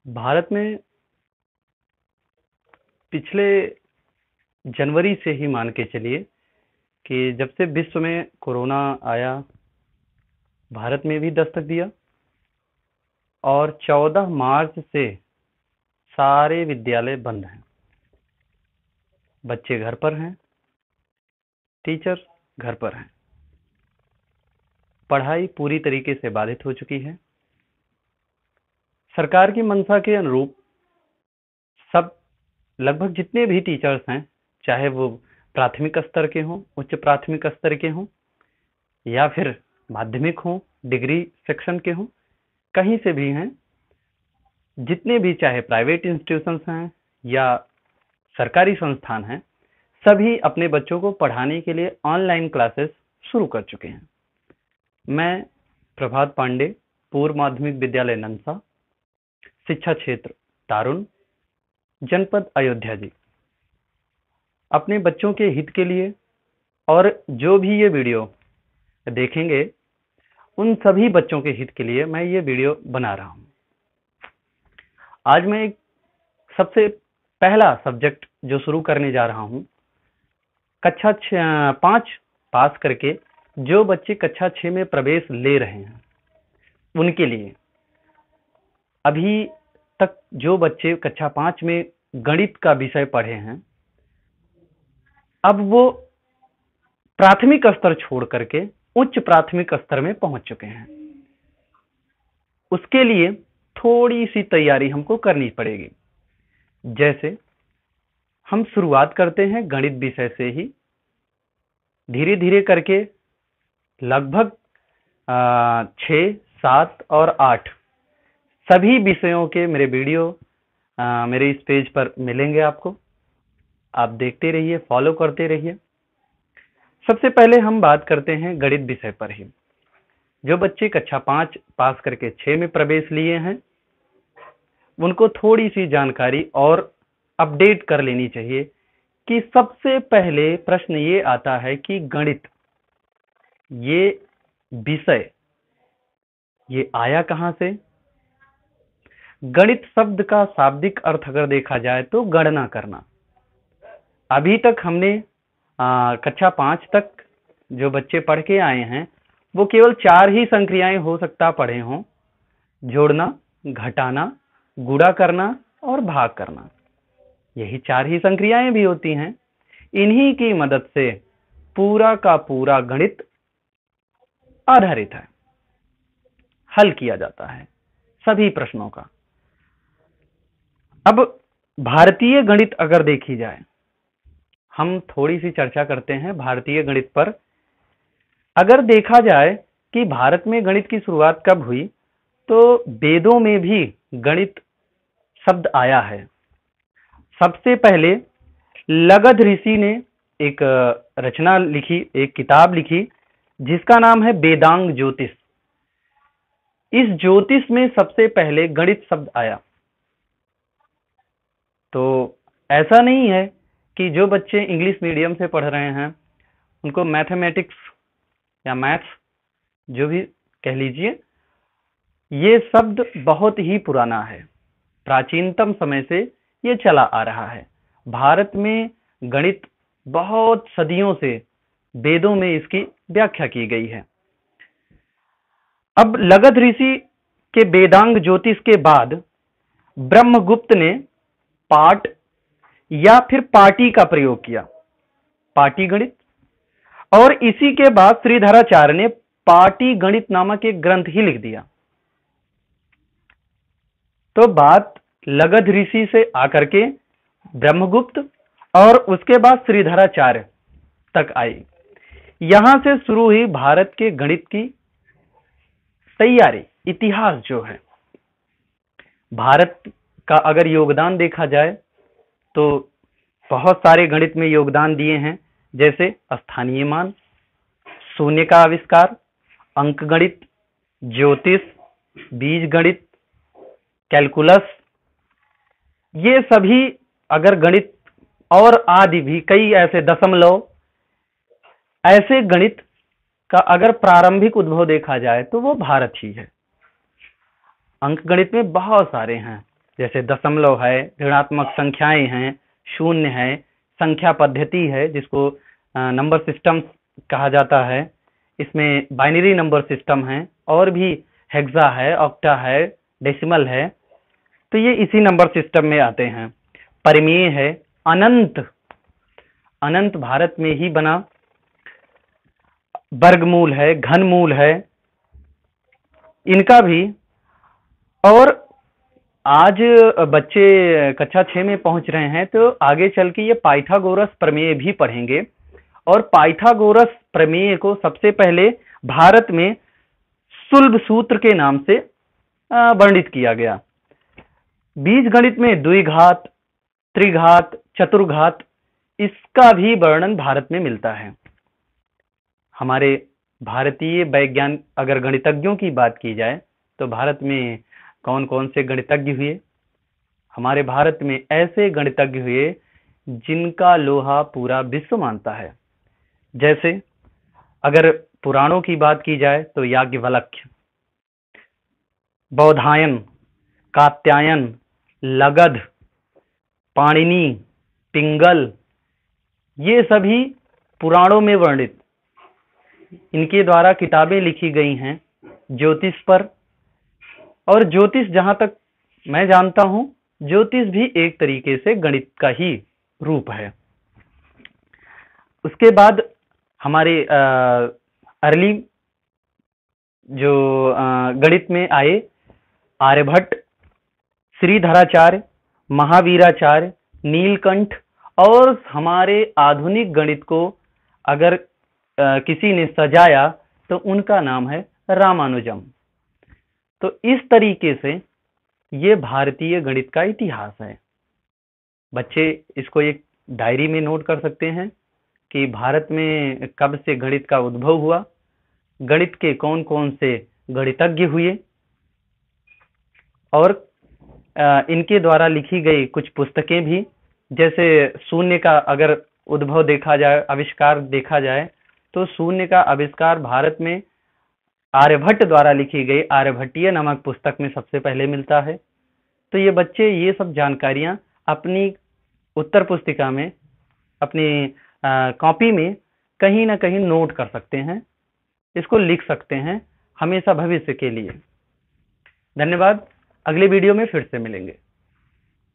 भारत में पिछले जनवरी से ही मान के चलिए कि जब से विश्व में कोरोना आया, भारत में भी दस्तक दिया और 14 मार्च से सारे विद्यालय बंद हैं। बच्चे घर पर हैं, टीचर घर पर हैं। पढ़ाई पूरी तरीके से बाधित हो चुकी है। सरकार की मंशा के अनुरूप सब लगभग जितने भी टीचर्स हैं, चाहे वो प्राथमिक स्तर के हों, उच्च प्राथमिक स्तर के हों या फिर माध्यमिक हों, डिग्री सेक्शन के हों, कहीं से भी हैं, जितने भी चाहे प्राइवेट इंस्टीट्यूशंस हैं या सरकारी संस्थान हैं, सभी अपने बच्चों को पढ़ाने के लिए ऑनलाइन क्लासेस शुरू कर चुके हैं। मैं प्रभात पांडे, पूर्व माध्यमिक विद्यालय ननसा, शिक्षा क्षेत्र तारुण, जनपद अयोध्या जी, अपने बच्चों के हित के लिए और जो भी ये वीडियो देखेंगे उन सभी बच्चों के हित के लिए मैं ये वीडियो बना रहा हूं। आज मैं एक सबसे पहला सब्जेक्ट जो शुरू करने जा रहा हूं, कक्षा 5 पास करके जो बच्चे कक्षा 6 में प्रवेश ले रहे हैं उनके लिए। अभी तक जो बच्चे कक्षा 5 में गणित का विषय पढ़े हैं, अब वो प्राथमिक स्तर छोड़ करके उच्च प्राथमिक स्तर में पहुंच चुके हैं। उसके लिए थोड़ी सी तैयारी हमको करनी पड़ेगी। जैसे हम शुरुआत करते हैं गणित विषय से ही, धीरे धीरे करके लगभग 6, 7 और 8 सभी विषयों के मेरे वीडियो मेरे इस पेज पर मिलेंगे आपको। आप देखते रहिए, फॉलो करते रहिए। सबसे पहले हम बात करते हैं गणित विषय पर ही। जो बच्चे कक्षा 5 पास करके 6 में प्रवेश लिए हैं, उनको थोड़ी सी जानकारी और अपडेट कर लेनी चाहिए कि सबसे पहले प्रश्न ये आता है कि गणित ये विषय ये आया कहां से। गणित शब्द का शाब्दिक अर्थ अगर देखा जाए तो गणना करना। अभी तक हमने कक्षा 5 तक जो बच्चे पढ़ के आए हैं वो केवल 4 ही संक्रियाएं हो सकता पढ़े हों: जोड़ना, घटाना, गुणा करना और भाग करना। यही 4 ही संक्रियाएं भी होती हैं। इन्हीं की मदद से पूरा का पूरा गणित आधारित है, हल किया जाता है सभी प्रश्नों का। अब भारतीय गणित अगर देखी जाए, हम थोड़ी सी चर्चा करते हैं भारतीय गणित पर। अगर देखा जाए कि भारत में गणित की शुरुआत कब हुई, तो वेदों में भी गणित शब्द आया है। सबसे पहले लगध ऋषि ने एक रचना लिखी, एक किताब लिखी जिसका नाम है वेदांग ज्योतिष। इस ज्योतिष में सबसे पहले गणित शब्द आया। तो ऐसा नहीं है कि जो बच्चे इंग्लिश मीडियम से पढ़ रहे हैं उनको मैथमेटिक्स या मैथ्स जो भी कह लीजिए, ये शब्द बहुत ही पुराना है। प्राचीनतम समय से ये चला आ रहा है। भारत में गणित बहुत सदियों से वेदों में इसकी व्याख्या की गई है। अब लगध ऋषि के वेदांग ज्योतिष के बाद ब्रह्मगुप्त ने पाठ या फिर पाटी का प्रयोग किया, पाटी गणित। और इसी के बाद श्रीधराचार्य ने पाटी गणित नामक एक ग्रंथ ही लिख दिया। तो बात लगध ऋषि से आकर के ब्रह्मगुप्त और उसके बाद श्रीधराचार्य तक आई। यहां से शुरू हुई भारत के गणित की तैयारी। इतिहास जो है भारत का अगर योगदान देखा जाए तो बहुत सारे गणित में योगदान दिए हैं, जैसे स्थानीय मान, शून्य का आविष्कार, अंक गणित, ज्योतिष, बीज गणित, कैलकुलस। ये सभी अगर गणित और आदि भी कई ऐसे दशमलव, ऐसे गणित का अगर प्रारंभिक उद्भव देखा जाए तो वो भारत ही है। अंक गणित में बहुत सारे हैं, जैसे दशमलव है, ऋणात्मक संख्याएं हैं, शून्य है, संख्या पद्धति है जिसको नंबर सिस्टम कहा जाता है, इसमें बाइनरी नंबर सिस्टम है, और भी हेक्सा है, ऑक्टा है, डेसिमल है, तो ये इसी नंबर सिस्टम में आते हैं। परिमेय है, अनंत, अनंत भारत में ही बना, वर्गमूल है, घनमूल है, इनका भी। और आज बच्चे कक्षा 6 में पहुंच रहे हैं तो आगे चल के ये पाइथागोरस प्रमेय भी पढ़ेंगे, और पाइथागोरस प्रमेय को सबसे पहले भारत में सुलभ सूत्र के नाम से वर्णित किया गया। बीज गणित में द्विघात, त्रिघात, चतुर्घात, इसका भी वर्णन भारत में मिलता है। हमारे भारतीय वैज्ञानिक, अगर गणितज्ञों की बात की जाए तो भारत में कौन कौन से गणितज्ञ हुए? हमारे भारत में ऐसे गणितज्ञ हुए जिनका लोहा पूरा विश्व मानता है। जैसे अगर पुराणों की बात की जाए तो याज्ञवल्क्य, बौधायन, कात्यायन, लगध, पाणिनि, पिंगल, ये सभी पुराणों में वर्णित, इनके द्वारा किताबें लिखी गई हैं ज्योतिष पर। और ज्योतिष, जहां तक मैं जानता हूं, ज्योतिष भी एक तरीके से गणित का ही रूप है। उसके बाद हमारे अर्ली जो गणित में आए, आर्यभट्ट, श्रीधराचार्य, महावीराचार्य, नीलकंठ, और हमारे आधुनिक गणित को अगर किसी ने सजाया तो उनका नाम है रामानुजम। तो इस तरीके से ये भारतीय गणित का इतिहास है। बच्चे इसको एक डायरी में नोट कर सकते हैं कि भारत में कब से गणित का उद्भव हुआ, गणित के कौन कौन से गणितज्ञ हुए, और इनके द्वारा लिखी गई कुछ पुस्तकें भी। जैसे शून्य का अगर उद्भव देखा जाए, आविष्कार देखा जाए, तो शून्य का आविष्कार भारत में आर्यभट्ट द्वारा लिखी गई आर्यभट्टीय नामक पुस्तक में सबसे पहले मिलता है। तो ये बच्चे ये सब जानकारियां अपनी उत्तर पुस्तिका में, अपनी कॉपी में कहीं ना कहीं नोट कर सकते हैं, इसको लिख सकते हैं हमेशा भविष्य के लिए। धन्यवाद। अगले वीडियो में फिर से मिलेंगे।